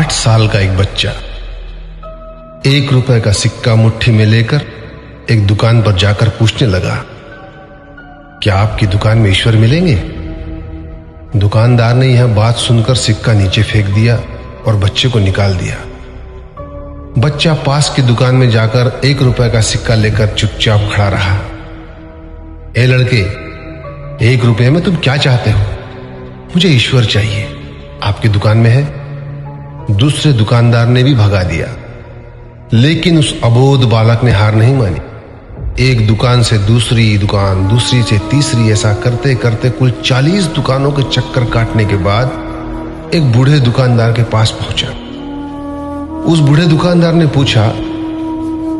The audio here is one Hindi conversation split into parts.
8 साल का एक बच्चा 1 रुपए का सिक्का मुट्ठी में लेकर एक दुकान पर जाकर पूछने लगा, क्या आपकी दुकान में ईश्वर मिलेंगे? दुकानदार ने यह बात सुनकर सिक्का नीचे फेंक दिया और बच्चे को निकाल दिया। बच्चा पास की दुकान में जाकर 1 रुपए का सिक्का लेकर चुपचाप खड़ा रहा। ए लड़के, 1 रुपए में तुम क्या चाहते हो? मुझे ईश्वर चाहिए, आपकी दुकान में है। दूसरे दुकानदार ने भी भगा दिया, लेकिन उस अबोध बालक ने हार नहीं मानी। एक दुकान से दूसरी दुकान, दूसरी से तीसरी, ऐसा करते करते कुल 40 दुकानों के चक्कर काटने के बाद एक बूढ़े दुकानदार के पास पहुंचा। उस बूढ़े दुकानदार ने पूछा,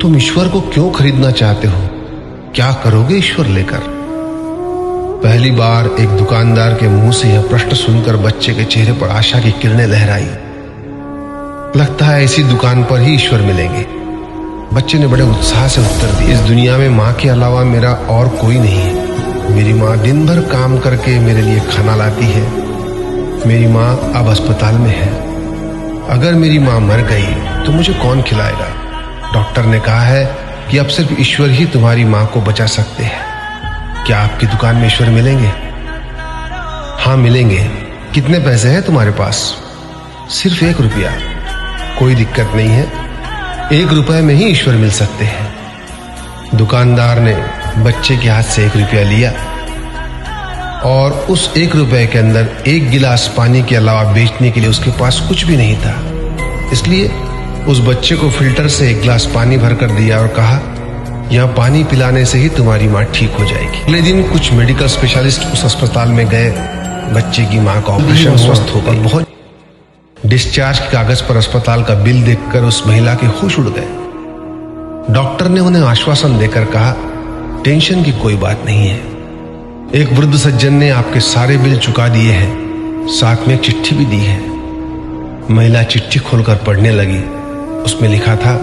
तुम ईश्वर को क्यों खरीदना चाहते हो? क्या करोगे ईश्वर लेकर? पहली बार एक दुकानदार के मुंह से यह प्रश्न सुनकर बच्चे के चेहरे पर आशा की किरणें लहराई। लगता है इसी दुकान पर ही ईश्वर मिलेंगे। बच्चे ने बड़े उत्साह से उत्तर दिया, इस दुनिया में माँ के अलावा मेरा और कोई नहीं है। मेरी माँ दिन भर काम करके मेरे लिए खाना लाती है। मेरी माँ अब अस्पताल में है। अगर मेरी माँ मर गई तो मुझे कौन खिलाएगा? डॉक्टर ने कहा है कि अब सिर्फ ईश्वर ही तुम्हारी माँ को बचा सकते हैं। क्या आपकी दुकान में ईश्वर मिलेंगे? हाँ मिलेंगे। कितने पैसे हैं तुम्हारे पास? सिर्फ 1 रुपया। कोई दिक्कत नहीं है, 1 रुपए में ही ईश्वर मिल सकते हैं। दुकानदार ने बच्चे के हाथ से 1 रुपया लिया और उस 1 रुपए के अंदर 1 गिलास पानी के अलावा बेचने के लिए उसके पास कुछ भी नहीं था। इसलिए उस बच्चे को फिल्टर से 1 गिलास पानी भरकर दिया और कहा, यह पानी पिलाने से ही तुम्हारी माँ ठीक हो जाएगी। अगले दिन कुछ मेडिकल स्पेशलिस्ट उस अस्पताल में गए। बच्चे की माँ का ऑपरेशन स्वस्थ हो गई। बहुत डिस्चार्ज के कागज पर अस्पताल का बिल देखकर उस महिला के होश उड़ गए। डॉक्टर ने उन्हें आश्वासन देकर कहा, टेंशन की कोई बात नहीं है। एक वृद्ध सज्जन ने आपके सारे बिल चुका दिए हैं, साथ में एक चिट्ठी भी दी है। महिला चिट्ठी खोलकर पढ़ने लगी। उसमें लिखा था,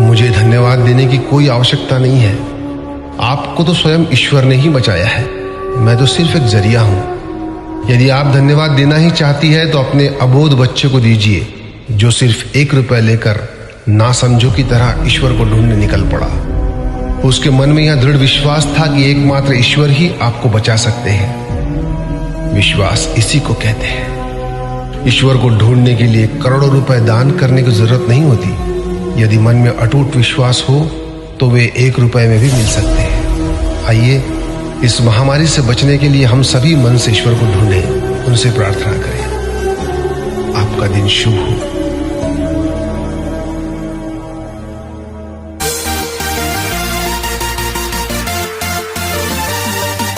मुझे धन्यवाद देने की कोई आवश्यकता नहीं है। आपको तो स्वयं ईश्वर ने ही बचाया है। मैं तो सिर्फ एक जरिया हूं। यदि आप धन्यवाद देना ही चाहती है तो अपने अबोध बच्चे को दीजिए, जो सिर्फ 1 रुपए लेकर नासमझों की तरह ईश्वर को ढूंढने निकल पड़ा। उसके मन में यह दृढ़ विश्वास था कि एकमात्र ईश्वर ही आपको बचा सकते हैं। विश्वास इसी को कहते हैं। ईश्वर को ढूंढने के लिए करोड़ों रुपए दान करने की जरूरत नहीं होती। यदि मन में अटूट विश्वास हो तो वे 1 रुपए में भी मिल सकते हैं। आइए इस महामारी से बचने के लिए हम सभी मन से ईश्वर को ढूंढें, उनसे प्रार्थना करें। आपका दिन शुभ हो।